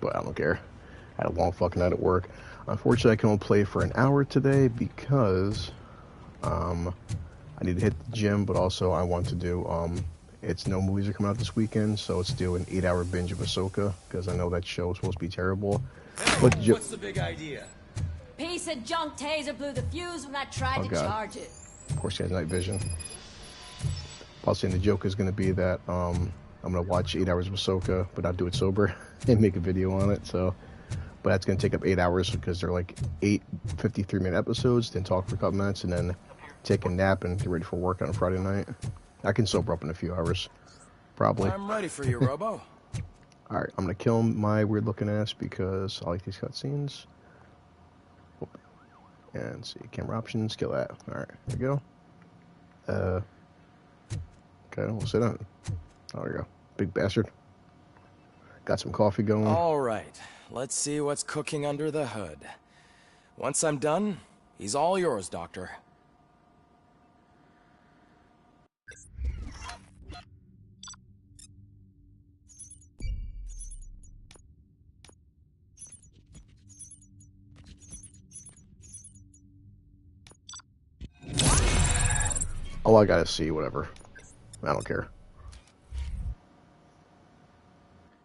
but I don't care. I had a long fucking night at work. Unfortunately, I can only play for an hour today because I need to hit the gym, but also I want to do it's no movies are coming out this weekend, so let's do an 8-hour binge of Ahsoka because I know that show is supposed to be terrible. But what's the big idea? Piece of junk taser blew the fuse when I tried to charge it. Of course, he has night vision. I'll say the joke is going to be that I'm going to watch 8 hours of Ahsoka, but not do it sober and make a video on it. So, but that's going to take up 8 hours because they're like 8 53-minute episodes, then talk for a couple minutes, and then take a nap and get ready for work on a Friday night. I can sober up in a few hours, probably. I'm ready for you, Robo. All right, I'm going to kill my weird-looking ass because I like these cutscenes. And see, camera options, kill that. All right, there we go. Okay, we'll sit down. There we go. Big bastard. Got some coffee going. All right, let's see what's cooking under the hood. Once I'm done, he's all yours, Doctor. Oh, I gotta see, whatever. I don't care.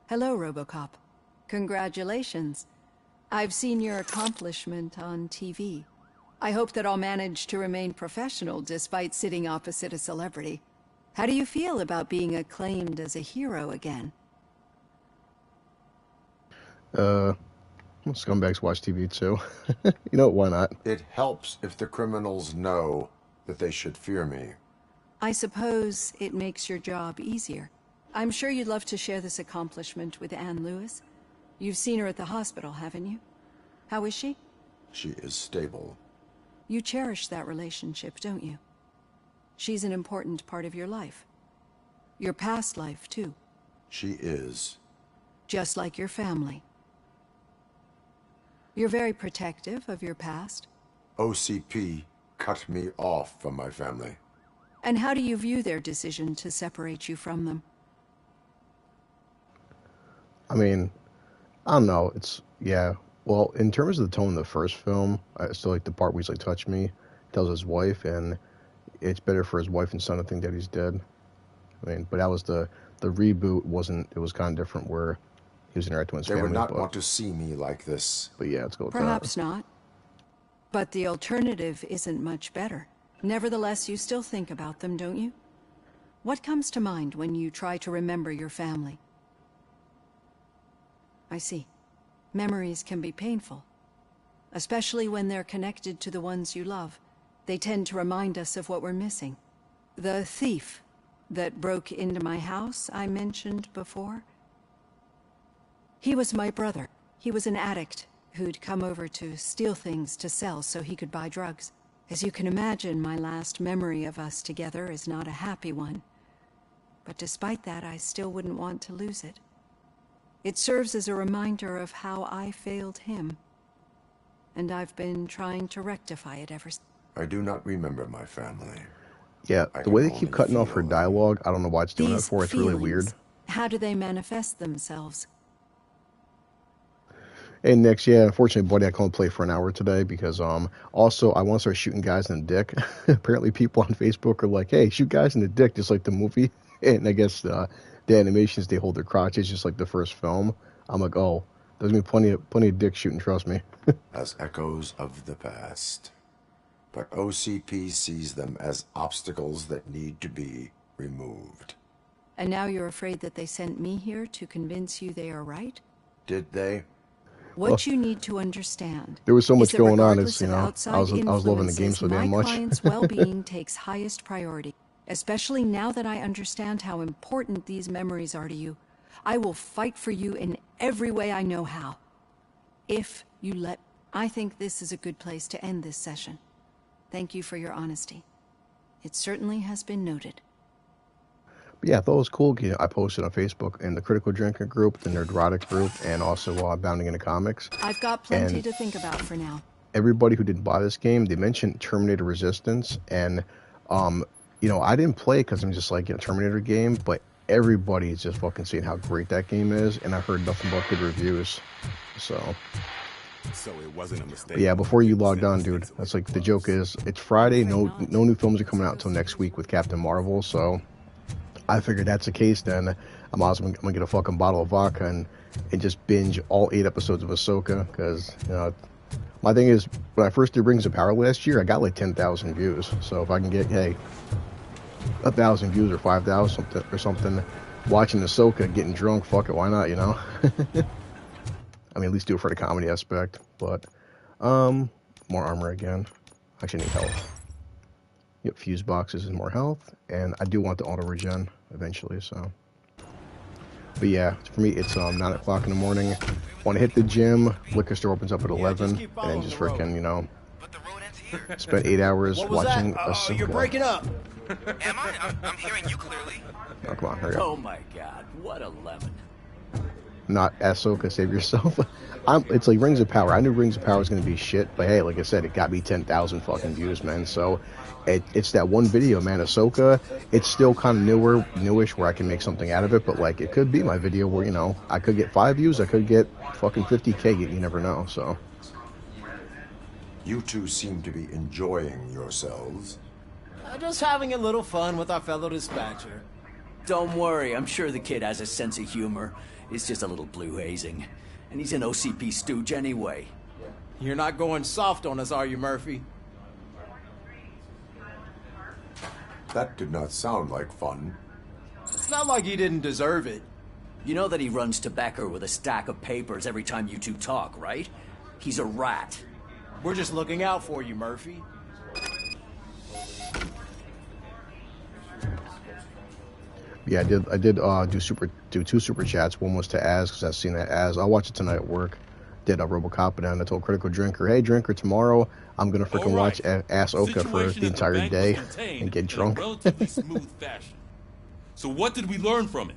Hello, Robocop. Congratulations. I've seen your accomplishment on TV. I hope that I'll manage to remain professional despite sitting opposite a celebrity. How do you feel about being acclaimed as a hero again? Scumbags watch TV too. You know, why not? It helps if the criminals know that they should fear me. I suppose it makes your job easier. I'm sure you'd love to share this accomplishment with Anne Lewis. You've seen her at the hospital, haven't you? How is she? She is stable. You cherish that relationship, don't you? She's an important part of your life. Your past life, too. She is. Just like your family. You're very protective of your past. OCP cut me off from my family. And how do you view their decision to separate you from them? I mean, I don't know. It's, yeah. Well, in terms of the tone of the first film, I still like the part where he's like, touch me, tells his wife, and it's better for his wife and son to think that he's dead. I mean, but that was the reboot wasn't, it was kind of different where he was interacting with his family. They would not want to see me like this. But yeah, let's go with that. Perhaps not. But the alternative isn't much better. Nevertheless, you still think about them, don't you? What comes to mind when you try to remember your family? I see. Memories can be painful, especially when they're connected to the ones you love. They tend to remind us of what we're missing. The thief that broke into my house I mentioned before, he was my brother. He was an addict who'd come over to steal things to sell so he could buy drugs. As you can imagine, my last memory of us together is not a happy one. But despite that, I still wouldn't want to lose it. It serves as a reminder of how I failed him. And I've been trying to rectify it ever since. I do not remember my family. Yeah, the way they keep cutting off her dialogue, I don't know why it's doing that for. It's really weird. How do they manifest themselves? Hey, Nix, yeah, unfortunately, buddy, I can't play for an hour today because, also, I want to start shooting guys in the dick. Apparently, people on Facebook are like, hey, shoot guys in the dick, just like the movie. And I guess the animations, they hold their crotches just like the first film. I'm like, oh, there's going to be plenty of dick shooting, trust me. As echoes of the past. But OCP sees them as obstacles that need to be removed. And now you're afraid that they sent me here to convince you they are right? Did they? What you need to understand. There was so much going on. It's, you know, I was loving the game so damn much. My client's well-being takes highest priority, especially now that I understand how important these memories are to you. I will fight for you in every way I know how. If you let... I think this is a good place to end this session. Thank you for your honesty. It certainly has been noted. But yeah, I thought it was cool. You know, I posted on Facebook in the Critical Drinker group, the Nerdrotic group, and also Bounding into Comics. I've got plenty to think about for now. Everybody who didn't buy this game, they mentioned Terminator Resistance, and you know, I didn't play it because I'm just like, you know, Terminator game, but everybody's just fucking saying how great that game is, and I heard nothing but good reviews. So it wasn't a mistake. but yeah, before you logged on, dude, that's like the joke is it's Friday. No new films are coming out until next week with Captain Marvel. So I figured that's the case. Then I'm gonna get a fucking bottle of vodka and just binge all 8 episodes of Ahsoka, because my thing is, when I first did Rings of Power last year, I got like 10,000 views. So if I can get 1,000 views or 5,000 or something watching Ahsoka getting drunk, fuck it, why not, I mean, at least do it for the comedy aspect. But more armor again. Actually need health. Yep, fuse boxes and more health, and I do want the auto regen eventually. So but yeah, for me it's 9 o'clock in the morning. Want to hit the gym. Liquor store opens up at 11, and then just freaking spend 8 hours watching Ahsoka. Oh, you're breaking up. Am I? I'm hearing you clearly. Oh, come on, hurry up. Oh my god, what a lemon. Not Ahsoka, save yourself. It's like Rings of Power. I knew Rings of Power was going to be shit, but hey, like I said, it got me 10,000 fucking views, man. So it's that one video, man. Ahsoka, it's still kind of newish where I can make something out of it, but like it could be my video where, I could get 5 views, I could get fucking 50K, you never know, so. You two seem to be enjoying yourselves. Just having a little fun with our fellow dispatcher. Don't worry, I'm sure the kid has a sense of humor. It's just a little blue hazing. And he's an OCP stooge anyway. You're not going soft on us, are you, Murphy? That did not sound like fun. It's not like he didn't deserve it. You know that he runs tobacco with a stack of papers every time you two talk, right? He's a rat. We're just looking out for you, Murphy. Yeah, I did do 2 super chats. One was to Az, because I've seen that Az. I'll watch it tonight at work. Did a Robocop, and I told Critical Drinker, hey Drinker, tomorrow I'm gonna freaking watch Ahsoka for the entire day and get drunk. Relatively smooth fashion. So what did we learn from it?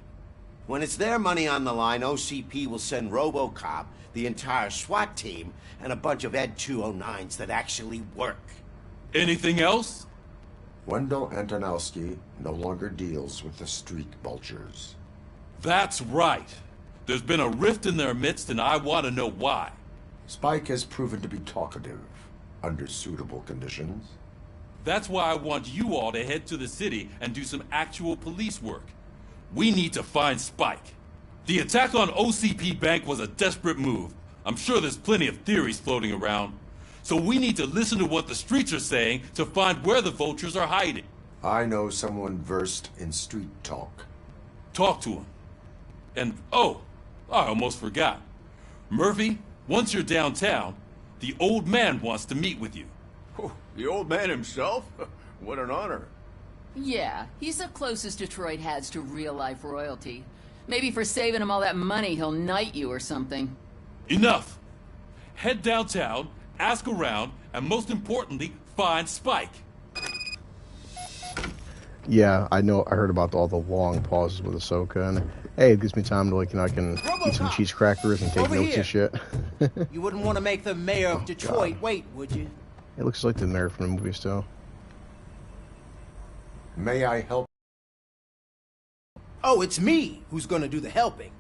When it's their money on the line, OCP will send Robocop, the entire SWAT team, and a bunch of Ed 209s that actually work. Anything else? Wendell Antonowski no longer deals with the street vultures. That's right. There's been a rift in their midst, and I want to know why. Spike has proven to be talkative, under suitable conditions. That's why I want you all to head to the city and do some actual police work. We need to find Spike. The attack on OCP Bank was a desperate move. I'm sure there's plenty of theories floating around. So we need to listen to what the streets are saying to find where the vultures are hiding. I know someone versed in street talk. Talk to him. And, oh, I almost forgot. Murphy, once you're downtown, the old man wants to meet with you. Oh, the old man himself? What an honor. Yeah, he's the closest Detroit has to real-life royalty. Maybe for saving him all that money, he'll knight you or something. Enough! Head downtown, ask around, and most importantly, find Spike. Yeah, I know. I heard about all the long pauses with Ahsoka, and hey, it gives me time to I can eat some cheese crackers and take Over notes here. and shit. You wouldn't want to make the mayor of Detroit wait, would you? It looks like the mayor from the movie still. May I help? Oh, it's me who's gonna do the helping.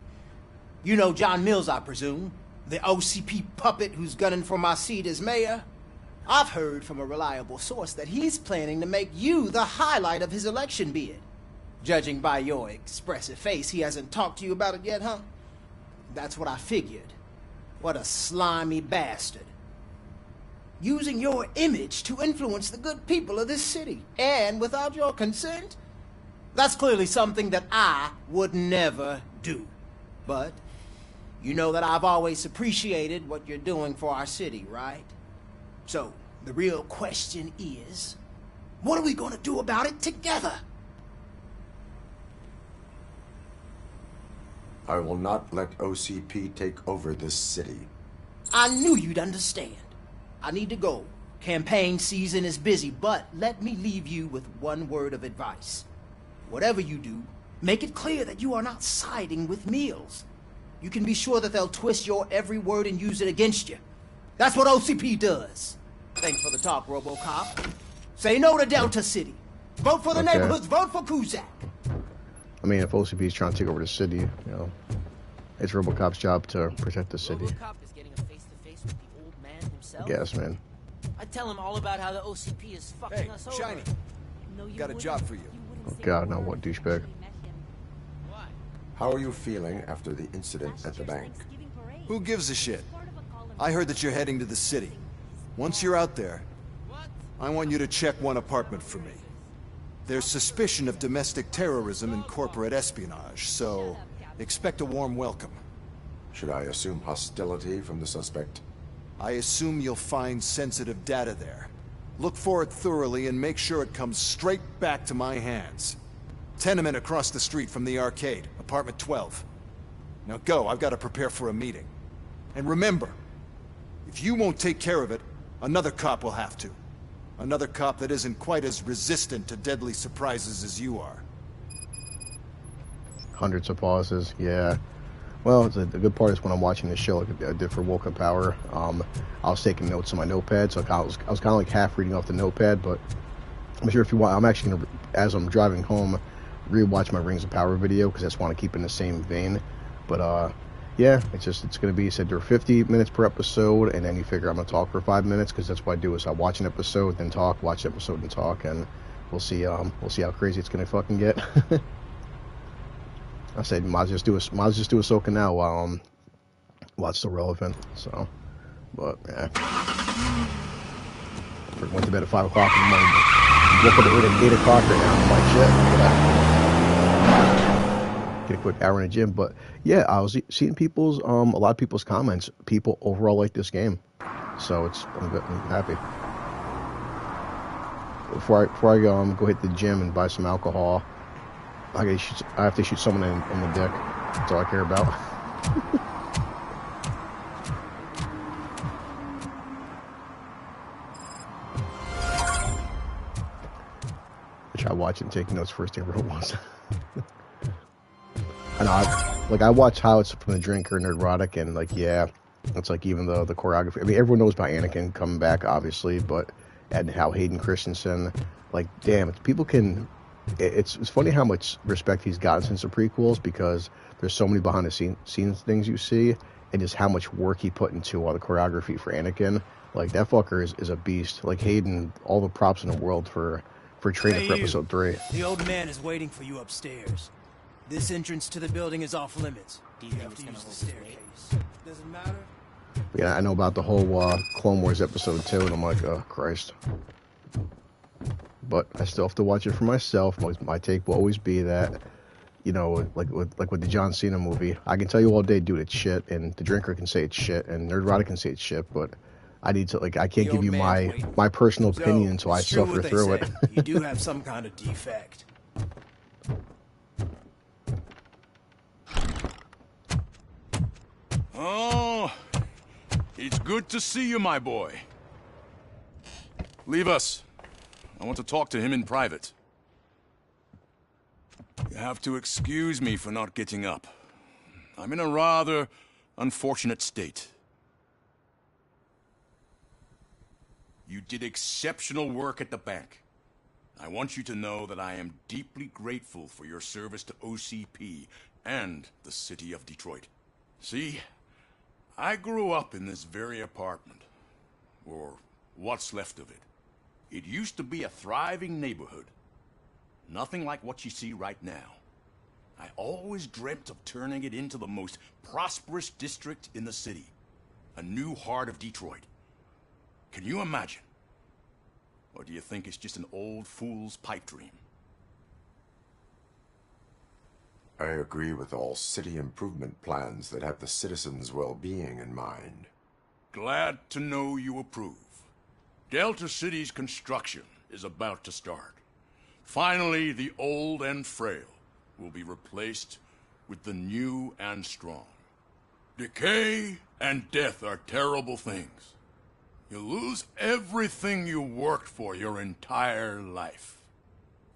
You know John Mills, I presume? The OCP puppet who's gunning for my seat as mayor? I've heard from a reliable source that he's planning to make you the highlight of his election bid. Judging by your expressive face, he hasn't talked to you about it yet, huh? That's what I figured. What a slimy bastard. Using your image to influence the good people of this city, and without your consent? That's clearly something that I would never do. But you know that I've always appreciated what you're doing for our city, right? So, the real question is, what are we gonna do about it together? I will not let OCP take over this city. I knew you'd understand. I need to go. Campaign season is busy, but let me leave you with one word of advice. Whatever you do, make it clear that you are not siding with Mills. You can be sure that they'll twist your every word and use it against you. That's what OCP does. Thanks for the talk, Robocop. Say no to Delta City. Vote for the neighborhoods. Vote for Kuzak. I mean, if OCP is trying to take over the city, you know, it's Robocop's job to protect the city. Robocop is getting a face-to-face with the old man himself? I guess, man. I tell him all about how the OCP is fucking us over. Shiny. Got a job for you. Oh God, now what douchebag? How are you feeling after the incident at the bank? Who gives a shit? I heard that you're heading to the city. Once you're out there, I want you to check one apartment for me. There's suspicion of domestic terrorism and corporate espionage, so expect a warm welcome. Should I assume hostility from the suspect? I assume you'll find sensitive data there. Look for it thoroughly and make sure it comes straight back to my hands. Tenement across the street from the arcade, apartment 12. Now go, I've got to prepare for a meeting. And remember, if you won't take care of it, another cop will have to. Another cop that isn't quite as resistant to deadly surprises as you are. Hundreds of pauses, yeah. Well, the good part is when I'm watching this show, like I did for Woke Up Power, I was taking notes on my notepad, so I was kind of like half reading off the notepad, but I'm sure if you want, I'm actually going to, as I'm driving home, rewatch my Rings of Power video, because I just want to keep in the same vein. But, yeah, it's going to be, said there are 50 minutes per episode, and then you figure I'm going to talk for 5 minutes, because that's what I do, is I watch an episode, then talk, watch an episode, and talk, and we'll see how crazy it's going to fucking get. I said, might as well just do Ahsoka now while it's still relevant. So, but yeah, went to bed at 5 o'clock in the morning. Woke up at 8 o'clock right now. I'm like, shit, get a quick hour in the gym. But yeah, I was seeing a lot of people's comments. People overall like this game, so I'm happy. Before I go hit the gym and buy some alcohol. I have to shoot someone in the dick. That's all I care about. I try watching and taking notes first thing I wrote was. I know, I watch how it's from the drinker, Nerdrotic, and like, yeah, it's like even the choreography. I mean, everyone knows about Anakin coming back, obviously, but and how Hayden Christensen, like, damn, people can. It's funny how much respect he's gotten since the prequels, because there's so many behind the scenes things you see, and just how much work he put into all the choreography for Anakin. Like, that fucker is a beast. Like, Hayden, all the props in the world for training for episode 3. The old man is waiting for you upstairs. This entrance to the building is off limits. You have to use the staircase. Does it matter? Yeah, I know about the whole Clone Wars episode 2, and I'm like, oh, Christ. But I still have to watch it for myself. My take will always be that, you know, like with the John Cena movie, I can tell you all day, dude, it's shit, and the drinker can say it's shit, and Nerdrotic can say it's shit, but I need to, like, I can't give you my personal opinion, so I suffer through it. You do have some kind of defect. Oh, it's good to see you, my boy. Leave us. I want to talk to him in private. You have to excuse me for not getting up. I'm in a rather unfortunate state. You did exceptional work at the bank. I want you to know that I am deeply grateful for your service to OCP and the city of Detroit. See, I grew up in this very apartment, or what's left of it. It used to be a thriving neighborhood. Nothing like what you see right now. I always dreamt of turning it into the most prosperous district in the city. A new heart of Detroit. Can you imagine? Or do you think it's just an old fool's pipe dream? I agree with all city improvement plans that have the citizens' well-being in mind. Glad to know you approve. Delta City's construction is about to start. Finally, the old and frail will be replaced with the new and strong. Decay and death are terrible things. You lose everything you worked for your entire life.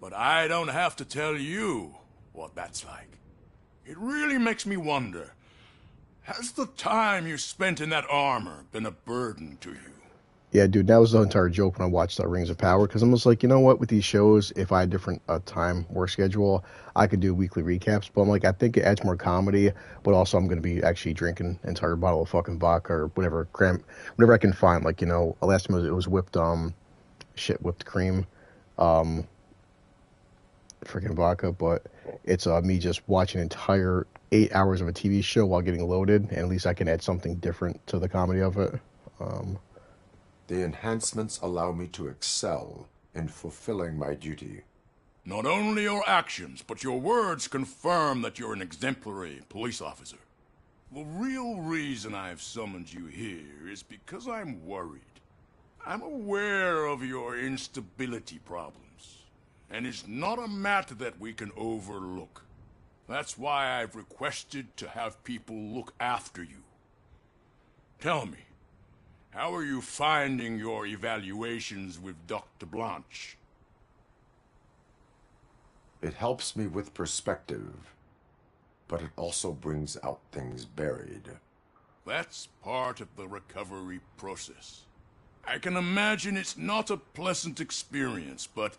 But I don't have to tell you what that's like. It really makes me wonder, has the time you spent in that armor been a burden to you? Yeah, dude, that was the entire joke when I watched Rings of Power, because I'm just like, you know what, with these shows, if I had a different time work schedule, I could do weekly recaps. But I'm like, I think it adds more comedy, but also I'm going to be actually drinking an entire bottle of fucking vodka or whatever I can find. Like, last time it was whipped, whipped cream, freaking vodka. But it's me just watching an entire 8 hours of a TV show while getting loaded, and at least I can add something different to the comedy of it. The enhancements allow me to excel in fulfilling my duty. Not only your actions, but your words confirm that you're an exemplary police officer. The real reason I've summoned you here is because I'm worried. I'm aware of your instability problems, and it's not a matter that we can overlook. That's why I've requested to have people look after you. Tell me, how are you finding your evaluations with Dr. Blanche? It helps me with perspective, but it also brings out things buried. That's part of the recovery process. I can imagine it's not a pleasant experience, but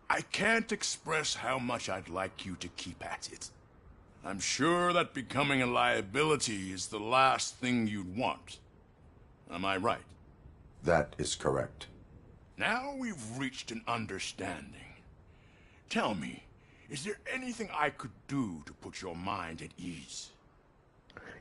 I can't express how much I'd like you to keep at it. I'm sure that becoming a liability is the last thing you'd want. Am I right? That is correct. Now we've reached an understanding. Tell me, is there anything I could do to put your mind at ease?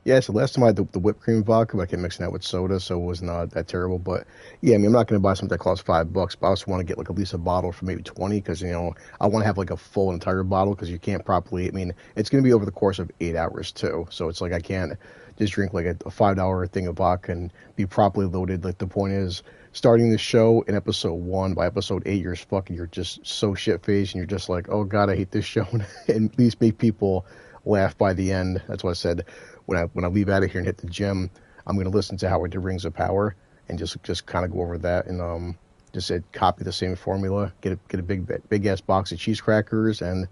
Yeah, so last time I had the whipped cream vodka, but I kept mixing that with soda, so it was not that terrible. But yeah, I mean, I'm not going to buy something that costs $5, but I also want to get like at least a bottle for maybe 20, because I want to have like a full entire bottle, because you can't properly. I mean, it's going to be over the course of 8 hours too, so it's like I can't just drink like a $5 thing of vodka and be properly loaded. Like the point is, starting the show in episode 1, by episode 8, you're just so shit faced, and you're just like, oh god, I hate this show, and at least make people laugh by the end. That's what I said. When I leave out of here and hit the gym, I'm going to listen to how I did Rings of Power and just kind of go over that, and just copy the same formula, get a big ass box of cheese crackers, and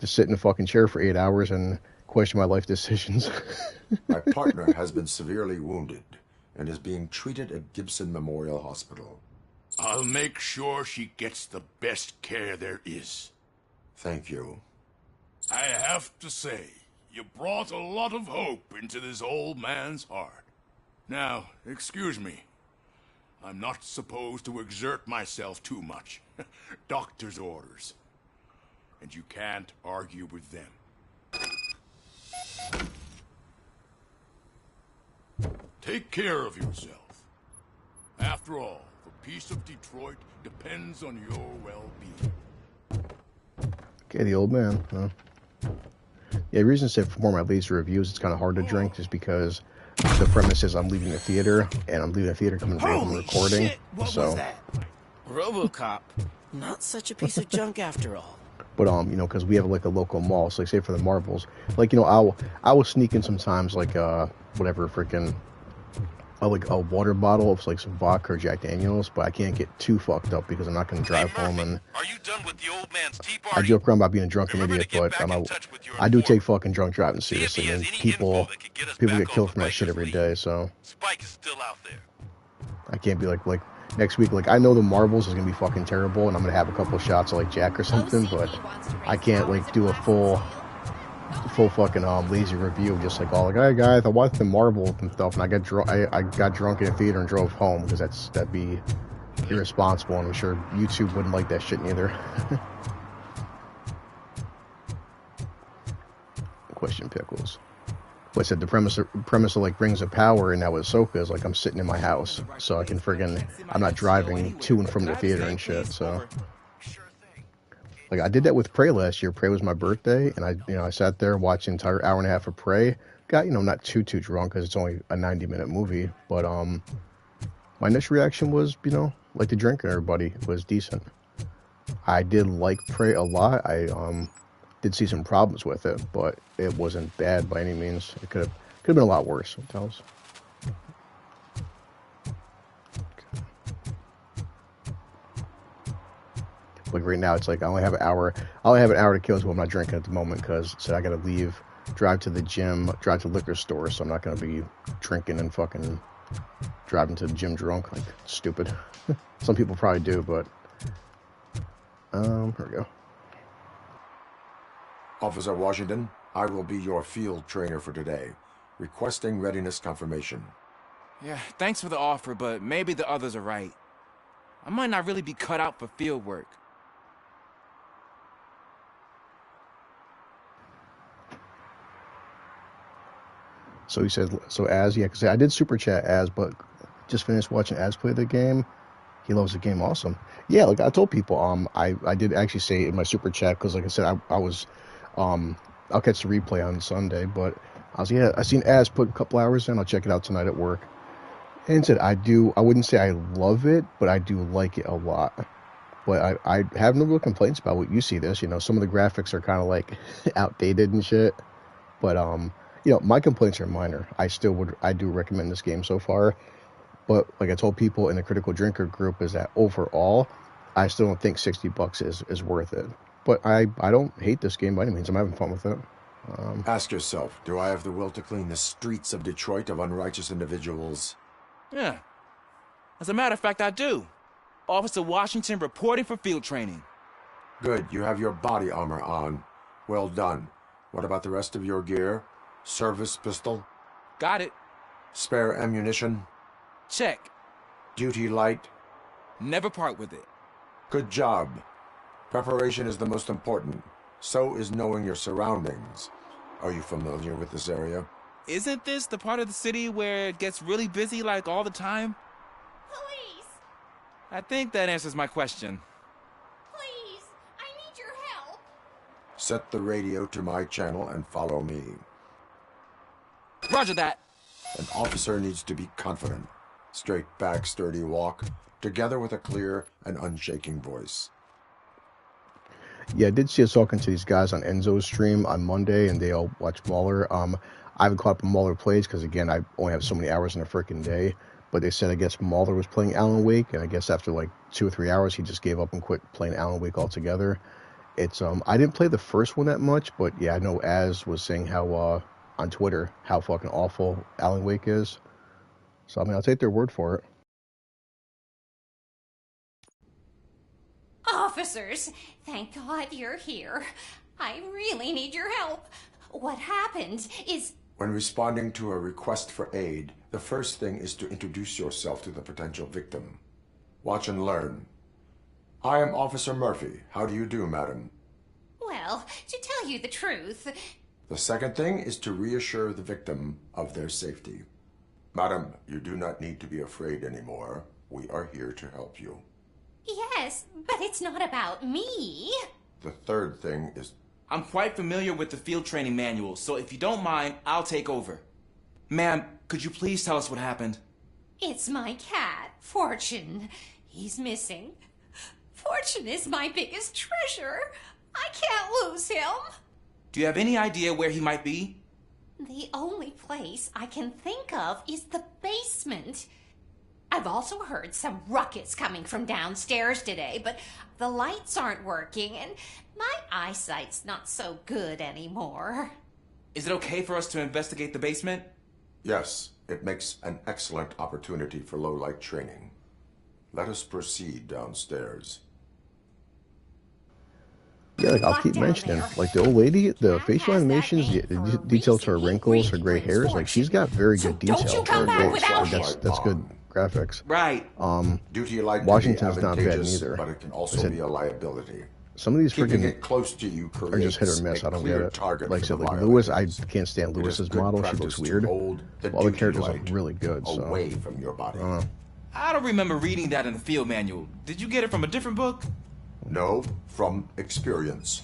just sit in a fucking chair for 8 hours and question my life decisions. My partner has been severely wounded and is being treated at Gibson Memorial Hospital. I'll make sure she gets the best care there is. Thank you. I have to say, you brought a lot of hope into this old man's heart. Now, excuse me. I'm not supposed to exert myself too much. Doctor's orders. And you can't argue with them. Take care of yourself. After all, the peace of Detroit depends on your well-being. Okay, the old man. Huh? Yeah, the reason I said for my laser reviews, it's kind of hard to drink just because the premise is I'm leaving the theater, and I'm leaving the theater coming back from recording. Shit. What was that? Robocop. Not such a piece of junk after all. But because we have like a local mall, so like say for the Marvels, like I will sneak in sometimes like whatever freaking like a water bottle of like some vodka or Jack Daniels, but I can't get too fucked up because I'm not going to drive home. And are you done with the old man's tea party? I joke around about being a drunken idiot, but I do take fucking drunk driving seriously. And people get killed from that shit every day, so Spike is still out there. I can't be like next week. Like I know the Marvels is gonna be fucking terrible, and I'm gonna have a couple of shots of like Jack or something, but I can't like do a full fucking lazy review, just like all like, hey guys, I watched the Marvel and stuff, and I got drunk in a theater and drove home, because that'd be irresponsible, and I'm sure YouTube wouldn't like that shit neither. Question pickles. But I said the premise of like Rings of Power and now with Ahsoka is like I'm sitting in my house, so I can I'm not driving to and from the theater and shit. So like I did that with Prey last year. Prey was my birthday, and I sat there watched an entire hour and a half of Prey. Got not too drunk because it's only a 90-minute movie, but my initial reaction was like the drinking everybody was decent. I did like Prey a lot. I did see some problems with it, but it wasn't bad by any means. It could have been a lot worse. What else? Like right now, it's like I only have an hour. I only have an hour to kill, so I'm not drinking at the moment because I got to leave, drive to the gym, drive to the liquor store, so I'm not going to be drinking and fucking driving to the gym drunk, like stupid. Some people probably do, but here we go. Officer Washington, I will be your field trainer for today. Requesting readiness confirmation. Yeah, thanks for the offer, but maybe the others are right. I might not really be cut out for field work. So he says, so Az, yeah, because I did super chat Az, but just finished watching Az play the game. He loves the game, awesome. Yeah, like I told people, I did actually say in my super chat, because like I said, I was, I'll catch the replay on Sunday, but I seen Az put a couple hours in, I'll check it out tonight at work. And said, I wouldn't say I love it, but I do like it a lot. But I have no real complaints about what you see this, some of the graphics are kind of like outdated and shit. But, my complaints are minor. I do recommend this game so far. But like I told people in the Critical Drinker group is that overall, I still don't think $60 is worth it. But I don't hate this game by any means. I'm having fun with it. Ask yourself, do I have the will to clean the streets of Detroit of unrighteous individuals? Yeah. As a matter of fact, I do. Officer Washington reporting for field training. Good, you have your body armor on. Well done. What about the rest of your gear? Service pistol? Got it. Spare ammunition? Check. Duty light? Never part with it. Good job. Preparation is the most important. So is knowing your surroundings. Are you familiar with this area? Isn't this the part of the city where it gets really busy like all the time? Police! I think that answers my question. Please! I need your help! Set the radio to my channel and follow me. Roger that. An officer needs to be confident. Straight back, sturdy walk, together with a clear and unshaking voice. Yeah, I did see us talking to these guys on Enzo's stream on Monday, and they all watch Mauler. I haven't caught up on Mauler plays because, again, I only have so many hours in a freaking day. But they said, I guess Mauler was playing Alan Wake, and I guess after like 2 or 3 hours, he just gave up and quit playing Alan Wake altogether. It's I didn't play the first one that much, but yeah, I know Az was saying how on Twitter how fucking awful Alan Wake is. So I mean, I'll take their word for it. Officers, thank God you're here. I really need your help. What happened is... When responding to a request for aid, the first thing is to introduce yourself to the potential victim. Watch and learn. I am Officer Murphy. How do you do, madam? Well, to tell you the truth... The second thing is to reassure the victim of their safety. Madam, you do not need to be afraid anymore. We are here to help you. Yes, but it's not about me. The third thing is... I'm quite familiar with the field training manual, so if you don't mind, I'll take over. Ma'am, could you please tell us what happened? It's my cat, Fortune. He's missing. Fortune is my biggest treasure. I can't lose him. Do you have any idea where he might be? The only place I can think of is the basement. I've also heard some ruckus coming from downstairs today, but the lights aren't working and my eyesight's not so good anymore. Is it okay for us to investigate the basement? Yes, it makes an excellent opportunity for low-light training. Let us proceed downstairs. Yeah, like I'll keep mentioning, like the old lady, the facial animations, the detail to her wrinkles, her gray hairs, like she's got very good detail to her face. Like, that's good graphics. Right. Duty light Washington's can be not bad advantageous, neither. But it can also be a liability. Some of these Keeping freaking it close to you are just hit or miss. I don't get it. Like I said, like Lewis, I can't stand Lewis's model. She looks weird. All the characters are really good. So away from your body. I don't remember reading that in the field manual. Did you get it from a different book? No, from experience.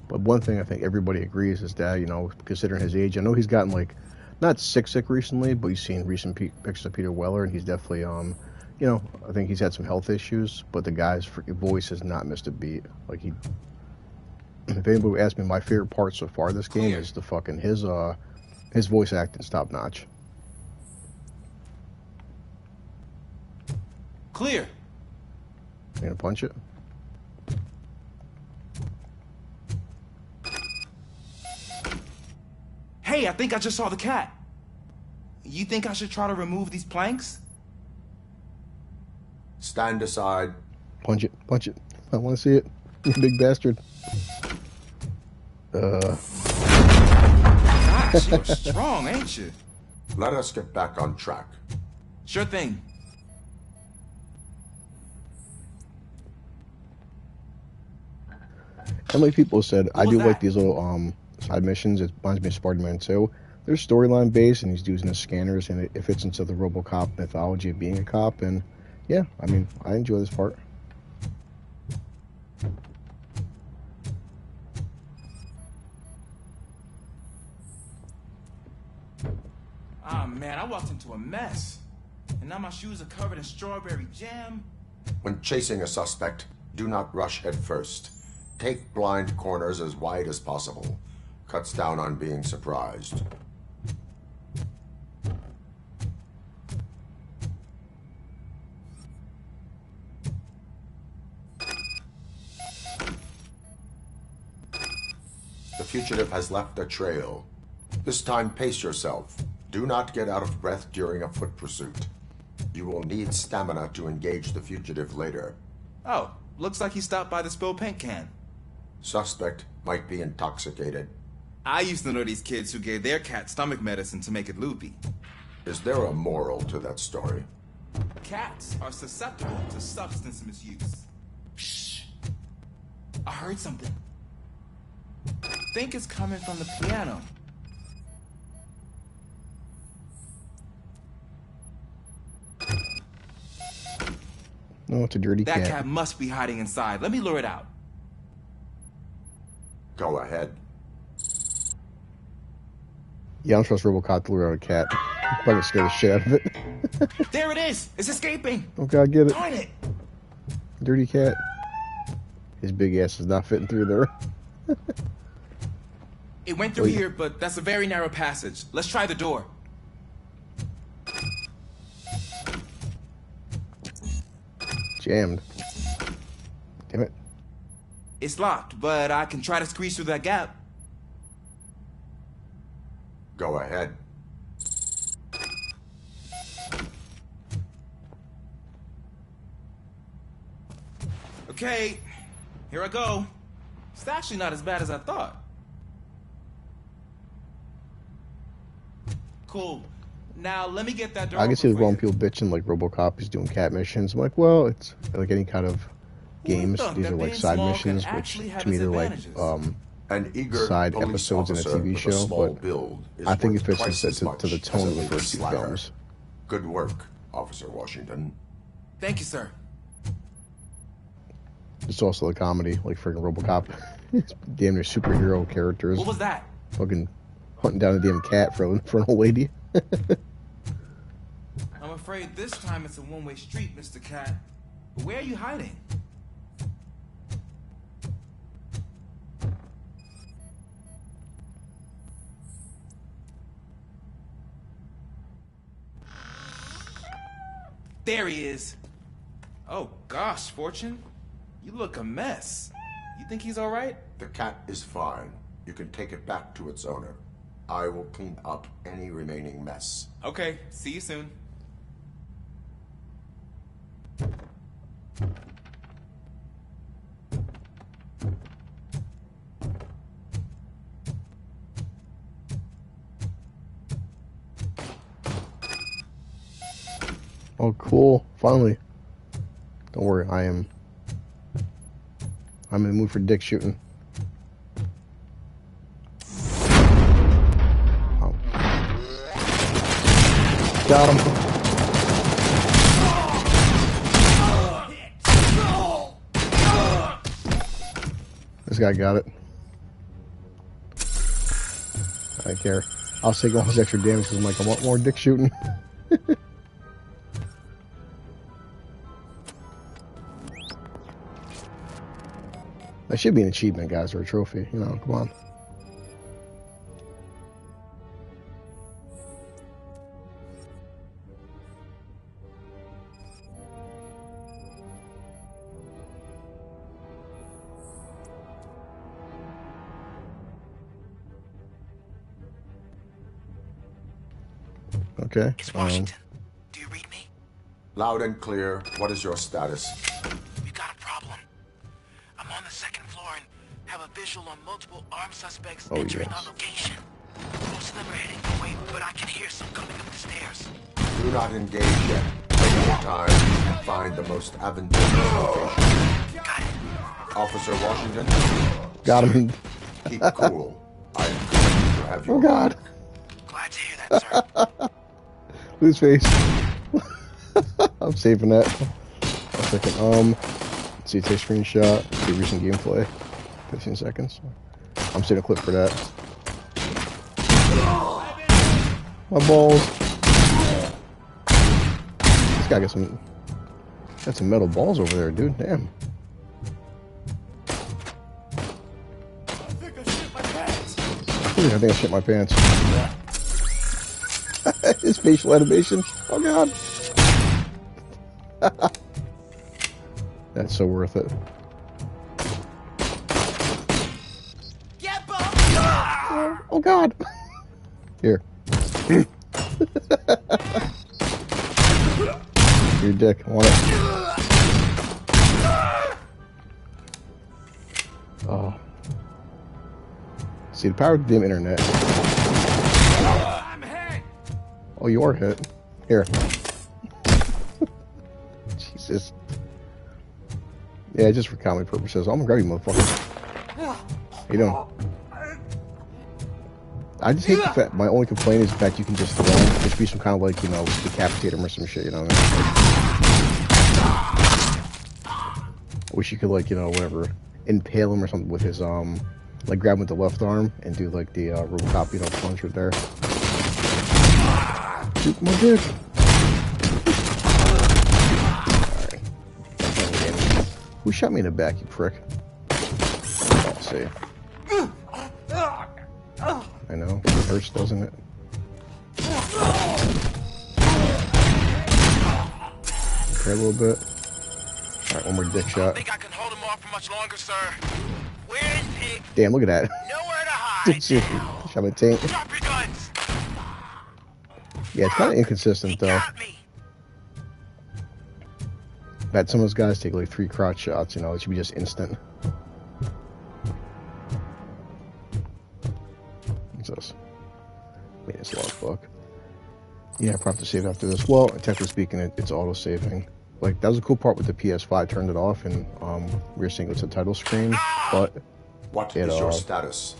But one thing I think everybody agrees is that, considering his age, I know he's gotten like, not sick recently, but you've seen recent pictures of Peter Weller, and he's definitely, I think he's had some health issues, but the guy's voice has not missed a beat. Like if anybody asked me, my favorite part so far of this game is the fucking, his voice acting's top notch. Clear. You gonna punch it? Hey, I think I just saw the cat. You think I should try to remove these planks? Stand aside. Punch it, punch it. I want to see it. You big bastard. Gosh, you're strong, ain't you? Let us get back on track. Sure thing. And like people said, I was do that? like these little side missions. It reminds me of Spider-Man 2. They're storyline based, and he's using his scanners, and it fits into the Robocop mythology of being a cop. And yeah, I mean, I enjoy this part. Ah, man, I walked into a mess. And now my shoes are covered in strawberry jam. When chasing a suspect, do not rush head first. Take blind corners as wide as possible. Cuts down on being surprised. The fugitive has left a trail. This time, pace yourself. Do not get out of breath during a foot pursuit. You will need stamina to engage the fugitive later. Oh, looks like he stopped by the spilled paint can. Suspect might be intoxicated. I used to know these kids who gave their cat stomach medicine to make it loopy. Is there a moral to that story? Cats are susceptible to substance misuse. Shh. I heard something. I think it's coming from the piano. No, it's a dirty That cat. cat must be hiding inside. Let me lure it out. Go ahead. Yeah, I don't trust Robocop to lure out a cat. I'm probably scare the shit out of it. There it is! It's escaping! Oh god, get it. Darn it! Dirty cat. His big ass is not fitting through there. It went through here, but that's a very narrow passage. Let's try the door. Jammed. Damn it. It's locked, but I can try to squeeze through that gap. Go ahead. Okay, here I go. It's actually not as bad as I thought. Cool. Now let me get that door. I can see the open for wrong you. people bitching like Robocop is doing cat missions. I'm like, well, it's like any kind of games. thought These that are like being side small missions, can which actually have to me its they're like advantages? An eager side police episodes in a officer TV with show, small but build is I think it worth fits twice as to much the as tone a of the big first two slacker. films. Good work, Officer Washington. Thank you, sir. It's also the comedy, like freaking Robocop. It's damn near superhero characters. What was that? Fucking hunting down a damn cat for an old lady. I'm afraid this time it's a one-way street, Mr. Cat. But where are you hiding? There he is. Oh gosh, Fortune. You look a mess. You think he's all right? The cat is fine. You can take it back to its owner. I will clean up any remaining mess. Okay, see you soon. Oh, cool. Finally. Don't worry, I'm in the mood for dick shooting. Oh. Got him. This guy got it. I don't care. I'll take all his extra damage because I'm like, I want more dick shooting. That should be an achievement, guys, or a trophy. You know, come on. Okay. It's Washington. Do you read me? Loud and clear. What is your status? We got a problem. I'm on the second floor and have a visual on multiple armed suspects entering our location. Most of them are heading your way, but I can hear some coming up the stairs. Do not engage yet. Take your time and find the most advantageous location. Got it. Officer Washington. Got him. Keep cool. I am going to have you. Oh God. Glad to hear that, sir. Lose face. I'm saving that. A second. Let's see, take screenshot. See recent gameplay. 15 seconds. I'm saving a clip for that. My balls. This guy got some metal balls over there, dude. Damn. I think I shit my pants. His facial animation. Oh God. That's so worth it. Oh God. Here. Your dick. I want it. Oh. See, the power of the damn internet. Oh, you are hit. Here. Jesus. Yeah, just for comedy purposes. I'm gonna grab you, motherfucker. How you doing? I just hate the fact, my only complaint is the fact you can just throw him. There should be some kind of like, you know, decapitate him or some shit, you know what I mean? I wish you could like, you know, whatever, impale him or something with his, like grab him with the left arm and do like the, Robocop, you know, punch right there. Shoot my dick! Alright. Who shot me in the back, you prick? Let's see. I know, it hurts, doesn't it? Okay, a little bit. Alright, one more dick shot. I think I can hold him off for much longer, sir. Where is Pig? Damn, look at that. Nowhere to hide. Shot my tank. Drop your guns. Yeah, it's kind of inconsistent, though. Bet some of those guys take like 3 crotch shots, you know, it should be just instant. What's this? Maintenance logbook. Yeah, I probably have to save after this. Well, technically speaking, it's auto-saving. Like, that was a cool part with the PS5, turned it off, and we were seeing it's a title screen, but... What is your status?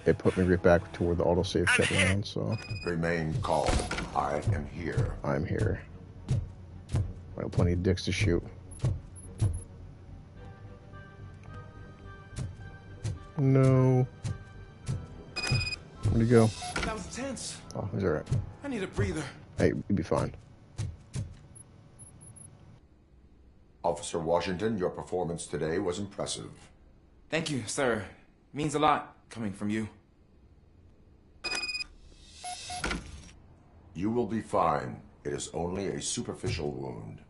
It put me right back to where the autosave shut down, so... Remain calm. I am here. I'm here. I have plenty of dicks to shoot. No. Where'd he go? That was tense. Oh, he's alright. I need a breather. Hey, you'll be fine. Officer Washington, your performance today was impressive. Thank you, sir. Means a lot coming from you. You will be fine. It is only a superficial wound.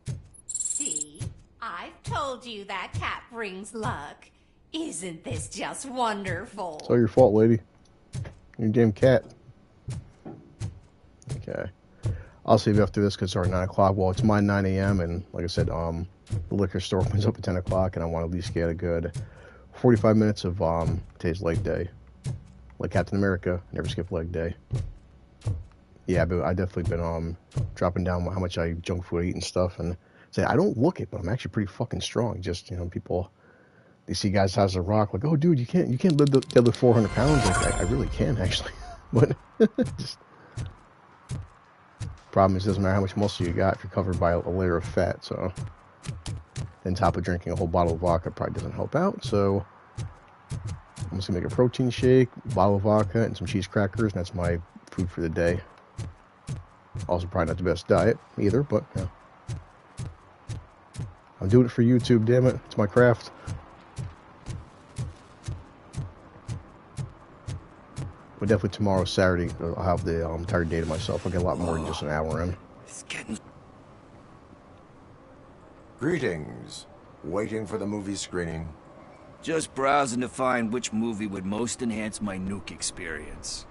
See, I've told you that cat brings luck. Isn't this just wonderful? It's all your fault, lady. You're a damn cat. Okay. I'll save you after this because it's already 9 o'clock. Well, it's my 9 a.m. and like I said, the liquor store opens up at 10 o'clock and I want to at least get a good 45 minutes of today's leg day. Like Captain America, never skip leg day. Yeah, but I definitely been dropping down how much I junk food I eat and stuff, and say I don't look it, but I'm actually pretty fucking strong. Just, you know, people, they see guys size of rock, like, oh dude, you can't deadlift 400 pounds. Like I really can actually, but just problem is it doesn't matter how much muscle you got if you're covered by a layer of fat. So then top of drinking a whole bottle of vodka probably doesn't help out. So I'm just gonna make a protein shake, bottle of vodka, and some cheese crackers, and that's my food for the day. Also, probably not the best diet either, but yeah. I'm doing it for YouTube, damn it. It's my craft. But definitely tomorrow, Saturday, I'll have the entire day to myself. I'll get a lot more than just an hour in. It's getting... Greetings. Waiting for the movie screening. Just browsing to find which movie would most enhance my nuke experience.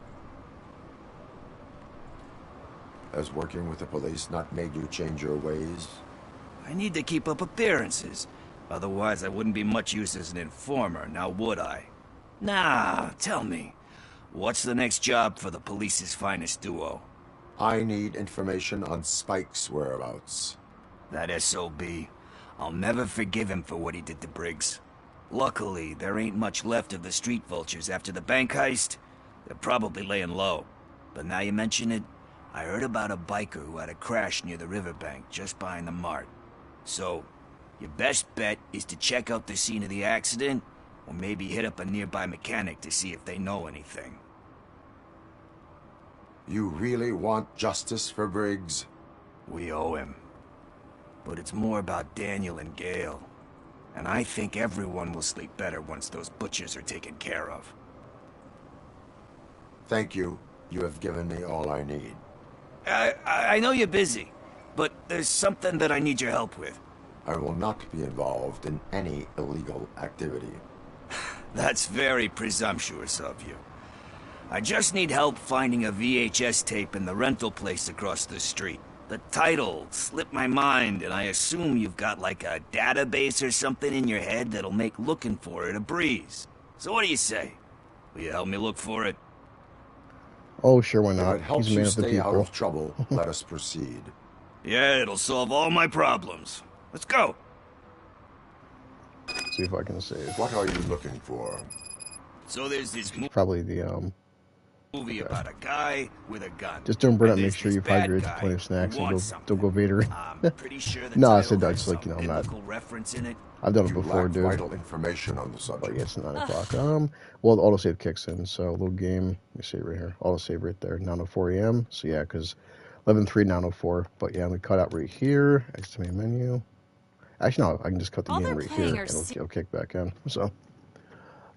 Has working with the police not made you change your ways? I need to keep up appearances. Otherwise, I wouldn't be much use as an informer, now would I? Nah, tell me. What's the next job for the police's finest duo? I need information on Spike's whereabouts. That SOB. I'll never forgive him for what he did to Briggs. Luckily, there ain't much left of the street vultures after the bank heist. They're probably laying low. But now you mention it, I heard about a biker who had a crash near the riverbank just behind the mart. So, your best bet is to check out the scene of the accident, or maybe hit up a nearby mechanic to see if they know anything. You really want justice for Briggs? We owe him. But it's more about Daniel and Gale. And I think everyone will sleep better once those butchers are taken care of. Thank you. You have given me all I need. I know you're busy, but there's something that I need your help with. I will not be involved in any illegal activity. That's very presumptuous of you. I just need help finding a VHS tape in the rental place across the street. The title slipped my mind, and I assume you've got like a database or something in your head that'll make looking for it a breeze. So what do you say? Will you help me look for it? Oh, sure, why If not? it helps He's a man you of the stay out people. of trouble, let us proceed. Yeah, it'll solve all my problems. Let's go. See if I can save. What are you looking for? So there's this Probably the movie about a guy with a gun. Just don't burn up. And Make there's sure you this hydrate bad plenty of guy snacks who and wants don't go Vader. I'm pretty sure the No, I title said that. has Just like, you know, some I'm not. biblical reference in it. I've done it You before, lack dude. vital information on the But subject. yeah, it's 9 o'clock. Well, the autosave kicks in, so a little game. Let me see right here. Autosave right there, 9:04 a.m. So yeah, because 11:03, 9:04. But yeah, we cut out right here. Exit main menu. Actually, no, I can just cut the game right here, and it'll kick back in. So,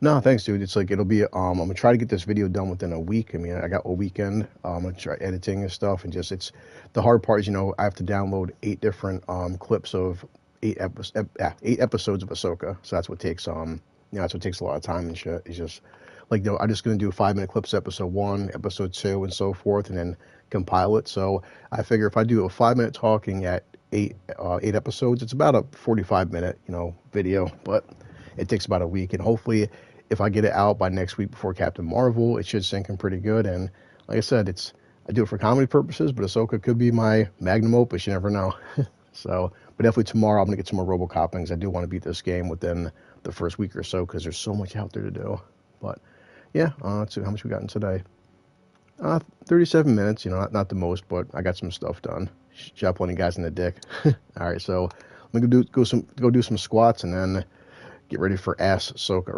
no, thanks, dude. It's like it'll be. I'm gonna try to get this video done within a week. I mean, I got a weekend. I'm gonna try editing and stuff, and just it's the hard part is, you know, I have to download 8 different clips of 8 episodes of Ahsoka. So that's what takes you know, that's what takes a lot of time and shit. It's just like, you know, I'm just gonna do 5-minute clips, episode 1, episode 2, and so forth, and then compile it. So I figure if I do a 5-minute talking at 8 episodes, it's about a 45-minute, you know, video, but it takes about a week, and hopefully if I get it out by next week before Captain Marvel, it should sink in pretty good. And like I said, I do it for comedy purposes, but Ahsoka could be my magnum opus. You never know. So, but definitely tomorrow I'm gonna get some more Robocop, because I do want to beat this game within the first week or so, because there's so much out there to do. But yeah, let's see how much we got in today. 37 minutes. You know, not the most, but I got some stuff done. Shot plenty guys in the dick. All right, so I'm gonna go do some squats and then get ready for Ahsoka.